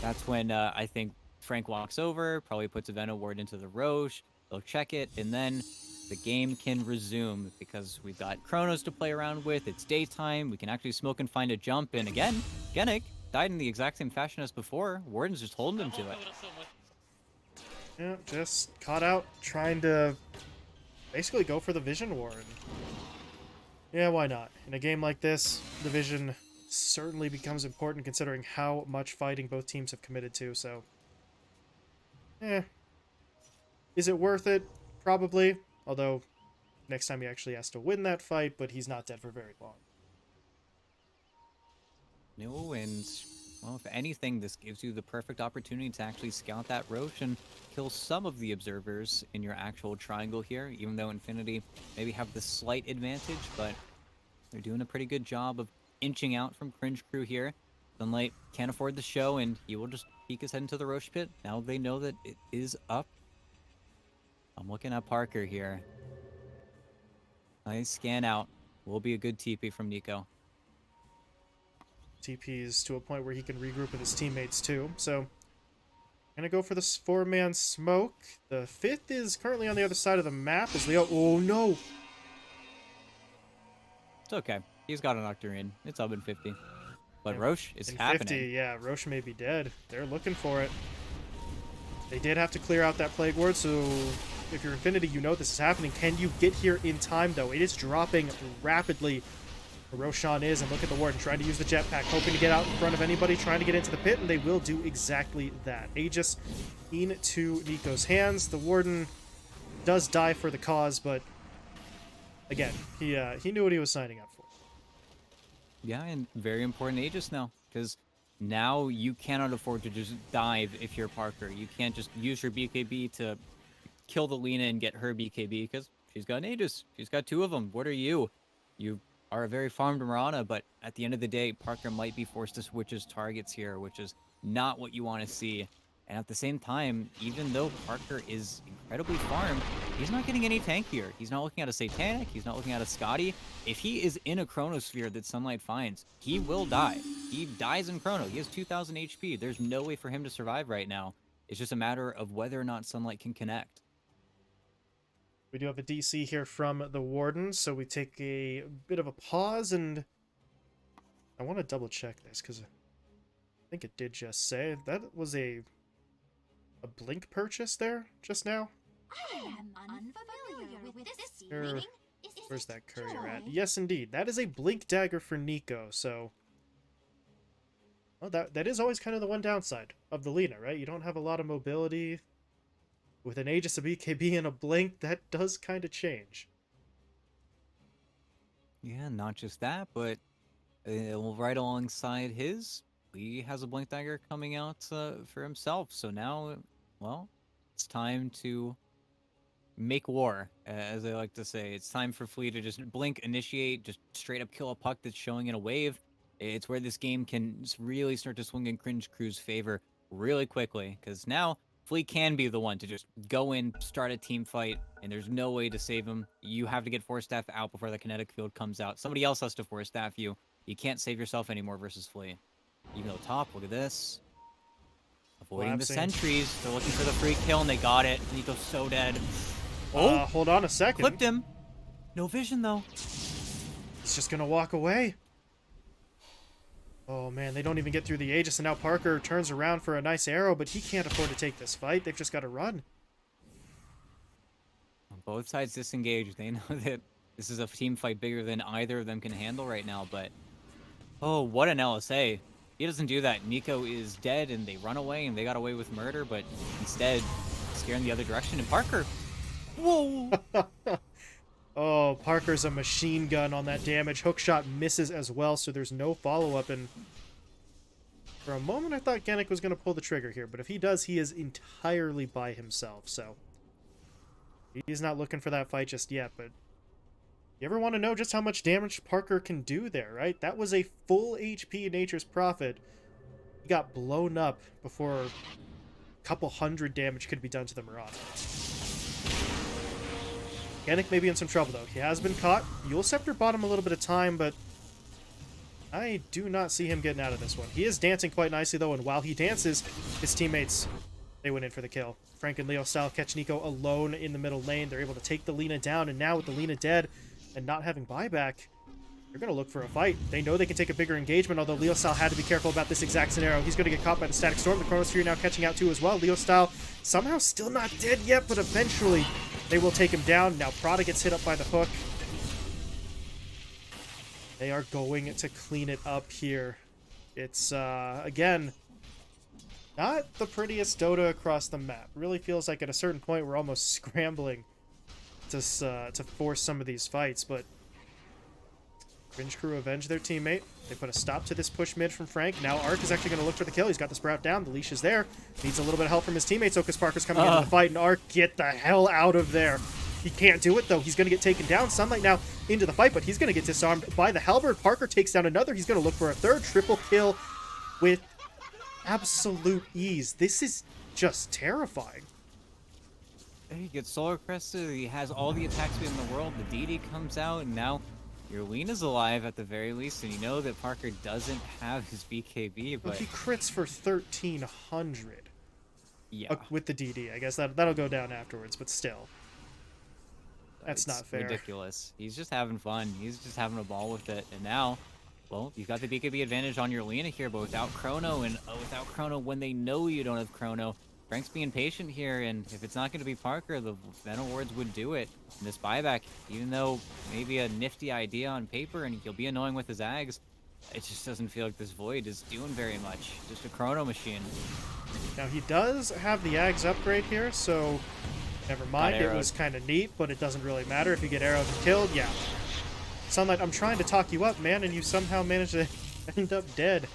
that's when I think Frank walks over, probably puts a Venom ward into the Roche. They'll check it, and then the game can resume because we've got Chronos to play around with. It's daytime. We can actually smoke and find a jump. And again, Genic died in the exact same fashion as before. Warden's just holding him to it. Yeah, just caught out trying to basically go for the Vision War. And yeah, why not? In a game like this, the Vision certainly becomes important considering how much fighting both teams have committed to, so... Is it worth it? Probably. Although, next time he actually has to win that fight, but he's not dead for very long. No, and, well, if anything, this gives you the perfect opportunity to actually scout that Roche and kill some of the observers in your actual triangle here, even though Infinity maybe have the slight advantage, but they're doing a pretty good job of inching out from Cringe Crew here. Sunlight can't afford the show, and he will just peek his head into the Roche pit. Now they know that it is up. I'm looking at Parker here. Nice scan out. Will be a good TP from Nico. TP's to a point where he can regroup with his teammates too, so... Gonna go for this 4-man smoke. The 5th is currently on the other side of the map as Leo... Oh, no! It's okay. He's got an Octarine. It's up in 50. But Yeah, Roche is in happening. 50, yeah, Roche may be dead. They're looking for it. They did have to clear out that Plague Ward, so if you're Infinity, you know this is happening. Can you get here in time, though? It is dropping rapidly. Roshan is, and look at the Warden trying to use the jetpack, hoping to get out in front of anybody, trying to get into the pit, and they will do exactly that. Aegis into Nico's hands. The Warden does die for the cause, but again, he knew what he was signing up for. Yeah, and very important Aegis now, because now you cannot afford to just dive if you're Parker. You can't just use your BKB to kill the Lena and get her BKB, because she's got an Aegis. She's got 2 of them. What are you? You are a very farmed Mirana, but at the end of the day, Parker might be forced to switch his targets here, which is not what you want to see. And at the same time, even though Parker is incredibly farmed, he's not getting any tankier. He's not looking at a Satanic. He's not looking at a Scotty. If he is in a Chronosphere that Sunlight finds, he will die. He dies in Chrono. He has 2,000 HP. There's no way for him to survive right now. It's just a matter of whether or not Sunlight can connect. We do have a DC here from the Warden, so we take a bit of a pause, and I want to double check this, because I think it did just say that was a blink purchase there just now. I am unfamiliar with this feeling. Where's that courier at? Yes, indeed. That is a blink dagger for Nico, so... Well, that is always kind of the one downside of the Lina, right? You don't have a lot of mobility. With an Aegis, a BKB, and a Blink, that does kind of change. Yeah, not just that, but right alongside his, Lee has a Blink Dagger coming out for himself. So now, well, it's time to make war, as I like to say. It's time for Flea to just blink, initiate, just straight up kill a puck that's showing in a wave. It's where this game can really start to swing in Cringe Crew's favor really quickly, because now Flea can be the one to just go in, start a team fight, and there's no way to save him. You have to get Force Staff out before the kinetic field comes out. Somebody else has to Force Staff you. You can't save yourself anymore versus Flea. Even though top, look at this. Avoiding the Collapsing. sentries. They're looking for the free kill, and they got it. Nico's so dead. Oh, Hold on a second. clipped him. No vision, though. He's just gonna walk away. Oh man, they don't even get through the Aegis, and now Parker turns around for a nice arrow, but he can't afford to take this fight. They've just got to run. Both sides disengaged. They know that this is a team fight bigger than either of them can handle right now, but... Oh, what an LSA. He doesn't do that. Nico is dead, and they run away, and they got away with murder, but instead, scaring the other direction, and Parker... Whoa! Oh, Parker's a machine gun on that damage. Hookshot misses as well, so there's no follow-up, and for a moment I thought Genic was going to pull the trigger here, but if he does, he is entirely by himself, so he's not looking for that fight just yet. But you ever want to know just how much damage Parker can do there, right? That was a full HP Nature's Prophet. He got blown up before a couple hundred damage could be done to the Marauder. Genic may be in some trouble, though. He has been caught. Yule Scepter bought him a little bit of time, but I do not see him getting out of this one. He is dancing quite nicely, though, and while he dances, his teammates, they went in for the kill. Frank and Leo style catch Nico alone in the middle lane. They're able to take the Lina down, and now with the Lina dead and not having buyback, they're going to look for a fight. They know they can take a bigger engagement, although Leo Style had to be careful about this exact scenario. He's going to get caught by the Static Storm. The Chronosphere now catching out too as well. Leo Style somehow still not dead yet, but eventually they will take him down. Now Prada gets hit up by the hook. They are going to clean it up here. It's, again, not the prettiest Dota across the map. Really feels like at a certain point we're almost scrambling to force some of these fights, but Cringe Crew avenge their teammate. They put a stop to this push mid from Frank. Now Ark is actually going to look for the kill. He's got the Sprout down. The leash is there. Needs a little bit of help from his teammates. Ocus Parker's coming into the fight, and Ark, get the hell out of there. He can't do it, though. He's going to get taken down. Sunlight now into the fight, but he's going to get disarmed by the Halberd. Parker takes down another. He's going to look for a third. Triple kill with absolute ease. This is just terrifying. He gets Solar Crested. He has all the attack speed in the world. The DD comes out, and now your Lena's alive at the very least, and you know that Parker doesn't have his BKB, but... Well, he crits for 1,300. Yeah. With the DD. I guess that'll go down afterwards, but still. That's It's not fair. ridiculous. He's just having fun. He's just having a ball with it, and now... Well, you've got the BKB advantage on your Lena here, but without Chrono, and without Chrono when they know you don't have Chrono, Frank's being patient here, and if it's not going to be Parker, the Venom Wards would do it. And this buyback, even though maybe a nifty idea on paper, and he'll be annoying with his Ags, it just doesn't feel like this Void is doing very much. Just a Chrono machine. Now, he does have the Ags upgrade here, so never mind. It was kind of neat, but it doesn't really matter if you get arrowed and killed. Yeah. Sunlight, I'm trying to talk you up, man, and you somehow managed to end up dead.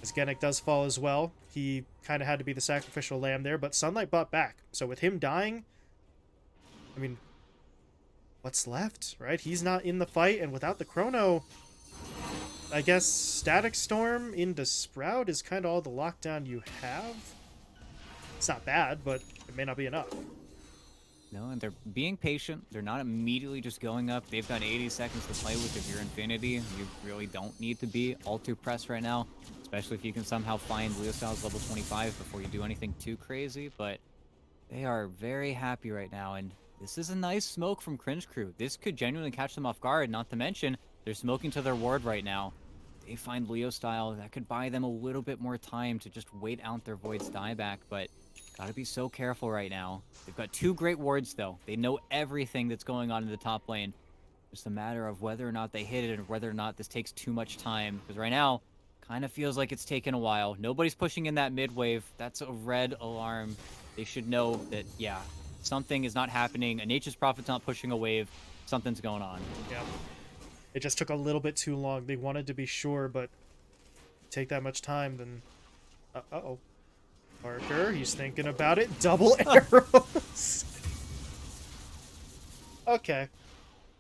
As Genic does fall as well. He kind of had to be the sacrificial lamb there, but Sunlight bought back. So with him dying, I mean, what's left, right? He's not in the fight, and without the Chrono, I guess Static Storm into Sprout is kind of all the lockdown you have. It's not bad, but it may not be enough. No, and they're being patient. They're not immediately just going up. They've got 80 seconds to play with. If you're Infinity, you really don't need to be all too pressed right now, especially if you can somehow find Leo Styles level 25 before you do anything too crazy. But they are very happy right now, and this is a nice smoke from Cringe Crew. This could genuinely catch them off guard, not to mention they're smoking to their ward right now. They find Leo Style. That could buy them a little bit more time to just wait out their Void's dieback, but gotta be so careful right now. They've got two great wards, though. They know everything that's going on in the top lane. Just a matter of whether or not they hit it and whether or not this takes too much time. Because right now, kind of feels like it's taken a while. Nobody's pushing in that mid wave. That's a red alarm. They should know that, yeah, something is not happening. A Nature's Prophet's not pushing a wave. Something's going on. Yeah. It just took a little bit too long. They wanted to be sure, but take that much time, then... Uh-oh. Parker, he's thinking about it. Double arrows! Okay.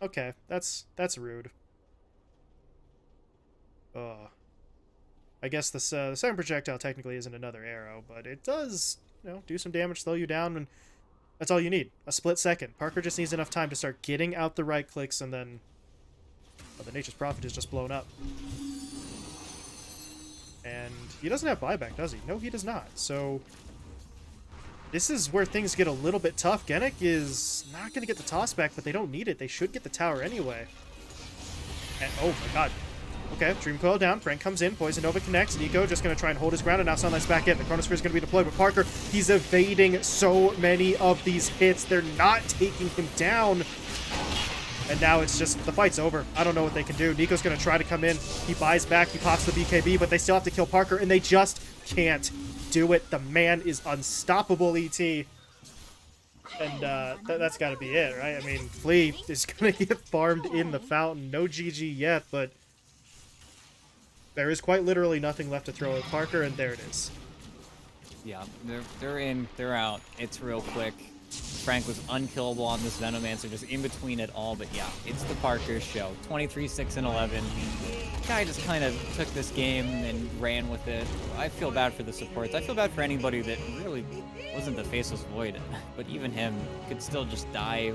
Okay, that's rude. I guess the second projectile technically isn't another arrow, but it does, do some damage, slow you down, and that's all you need. A split second. Parker just needs enough time to start getting out the right clicks, and then the Nature's Prophet is just blown up. And he doesn't have buyback, does he? No, he does not. So this is where things get a little bit tough. Genic is not going to get the toss back, but they don't need it. They should get the tower anyway. And oh my god. Okay, Dream Coil down. Frank comes in. Poison Nova connects. Nico just going to try and hold his ground, and now Sunlight's back in. The Chronosphere is going to be deployed, but Parker, he's evading so many of these hits. They're not taking him down. And now it's just, the fight's over. I don't know what they can do. Nico's going to try to come in. He buys back. He pops the BKB, but they still have to kill Parker, and they just can't do it. The man is unstoppable, ET. And that's got to be it, right? I mean, Flea is going to get farmed in the fountain. No GG yet, but there is quite literally nothing left to throw at Parker, and there it is. Yeah, they're in, they're out. It's real quick. Frank was unkillable on this Venomancer, just in between it all, but yeah, it's the Parker show. 23, 6, and 11. Guy just kind of took this game and ran with it. I feel bad for the supports. I feel bad for anybody that really wasn't the Faceless Void, but even him could still just die,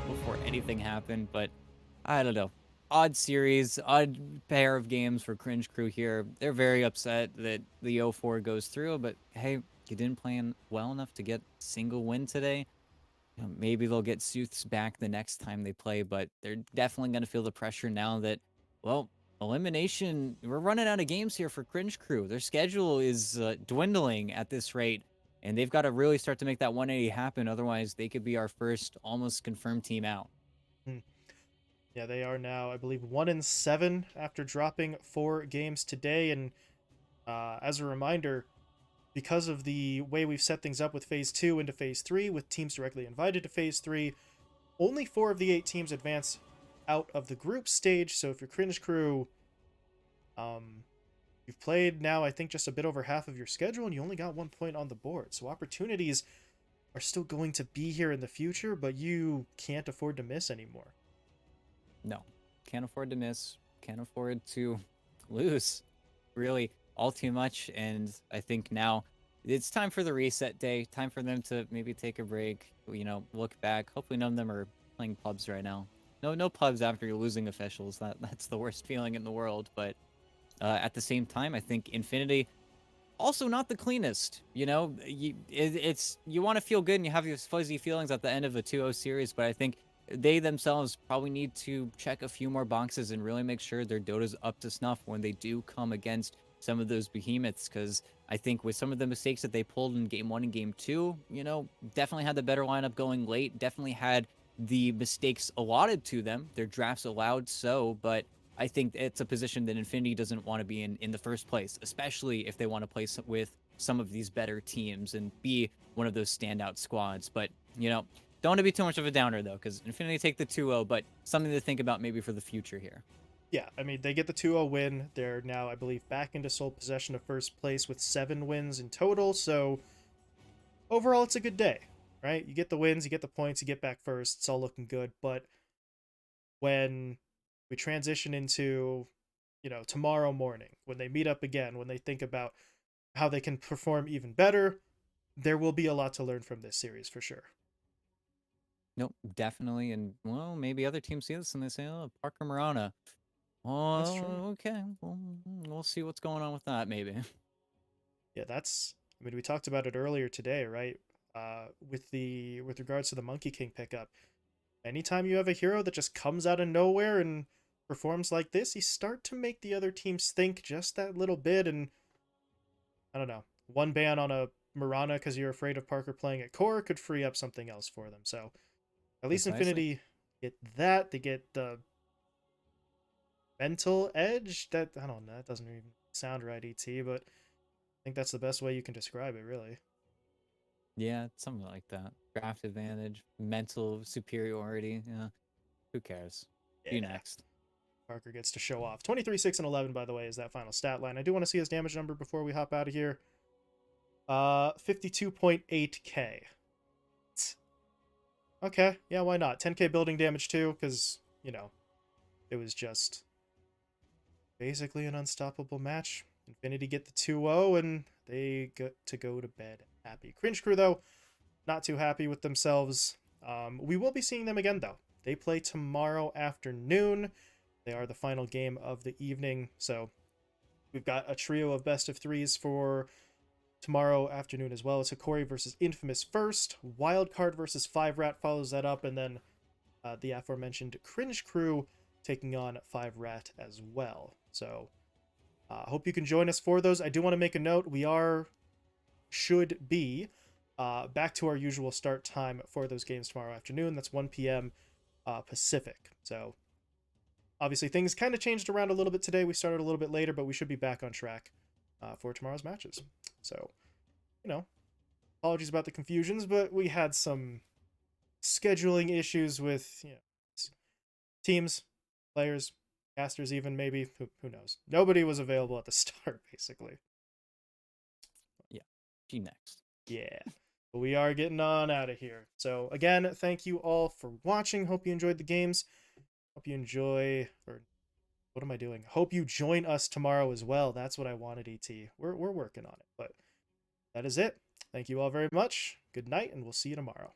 before anything happened. But I don't know. Odd series, odd pair of games for Cringe Crew here. They're very upset that the 0-4 goes through, but hey, you didn't play well enough to get a single win today. Maybe they'll get Sooths back the next time they play, but they're definitely going to feel the pressure now that, well, elimination, we're running out of games here for Cringe Crew. Their schedule is dwindling at this rate, and they've got to really start to make that 180 happen. Otherwise, they could be our first almost confirmed team out. Yeah, they are now, I believe, 1-7 after dropping 4 games today. And as a reminder, because of the way we've set things up with Phase 2 into Phase 3, with teams directly invited to Phase 3, only 4 of the 8 teams advance out of the group stage. So if you're Cringe Crew, you've played now, I think, just a bit over half of your schedule, and you only got 1 point on the board. So opportunities are still going to be here in the future, but you can't afford to miss anymore. No, can't afford to miss, can't afford to lose, really, all too much. And I think now it's time for the reset day, time for them to maybe take a break, look back. Hopefully none of them are playing pubs right now. No pubs after you're losing officials. That's the worst feeling in the world. But at the same time, I think Infinity also not the cleanest. You want to feel good and you have these fuzzy feelings at the end of a 2-0 series, but I think they themselves probably need to check a few more boxes and really make sure their Dota's up to snuff when they do come against some of those behemoths. Because I think with some of the mistakes that they pulled in Game 1 and Game 2, definitely had the better lineup going late, definitely had the mistakes allotted to them, their drafts allowed so, but I think it's a position that Infinity doesn't want to be in the first place, especially if they want to play with some of these better teams and be one of those standout squads. But, don't want to be too much of a downer, though, because Infinity take the 2-0, but something to think about maybe for the future here. Yeah, I mean, they get the 2-0 win. They're now, I believe, back into sole possession of first place with 7 wins in total. So overall, it's a good day, right? You get the wins, you get the points, you get back first. It's all looking good. But when we transition into, tomorrow morning, when they meet up again, when they think about how they can perform even better, there will be a lot to learn from this series for sure. Nope, definitely. And, well, maybe other teams see this and they say, oh, Parker Marana. Oh, That's true. okay. Well, we'll see what's going on with that, maybe. Yeah, we talked about it earlier today, right? With regards to the Monkey King pickup. Anytime you have a hero that just comes out of nowhere and performs like this, you start to make the other teams think just that little bit. And I don't know, one ban on a Marana because you're afraid of Parker playing at core could free up something else for them. So at least Precisely. Infinity get that. They get the mental edge. That I don't know. That doesn't even sound right, ET, but I think that's the best way you can describe it, really. Yeah, something like that. Draft advantage, mental superiority. Yeah, who cares? You Yeah. next. Parker gets to show off. 23, 6, and 11, by the way, is that final stat line. I do want to see his damage number before we hop out of here. 52.8k. Okay, yeah, why not? 10k building damage too, because, you know, it was just basically an unstoppable match. Infinity get the 2-0, and they get to go to bed happy. Cringe Crew, though, not too happy with themselves. We will be seeing them again, though. They play tomorrow afternoon. They are the final game of the evening, so we've got a trio of best of threes for tomorrow afternoon as well. It's Hikori versus Infamous first, Wildcard versus 5 Rat follows that up, and then the aforementioned Cringe Crew taking on 5 Rat as well. So hope you can join us for those. I do want to make a note. We should be back to our usual start time for those games tomorrow afternoon. That's 1 p.m. Pacific. So obviously things kind of changed around a little bit today. We started a little bit later, but we should be back on track for tomorrow's matches. So, you know, apologies about the confusions, but we had some scheduling issues with, you know, teams, players, casters even, maybe. Who knows? Nobody was available at the start, basically. Yeah, you next. Yeah. But we are getting on out of here. So, again, thank you all for watching. Hope you enjoyed the games. Hope you enjoy, or what am I doing? Hope you join us tomorrow as well. That's what I wanted, ET. We're working on it. But that is it. Thank you all very much. Good night, and we'll see you tomorrow.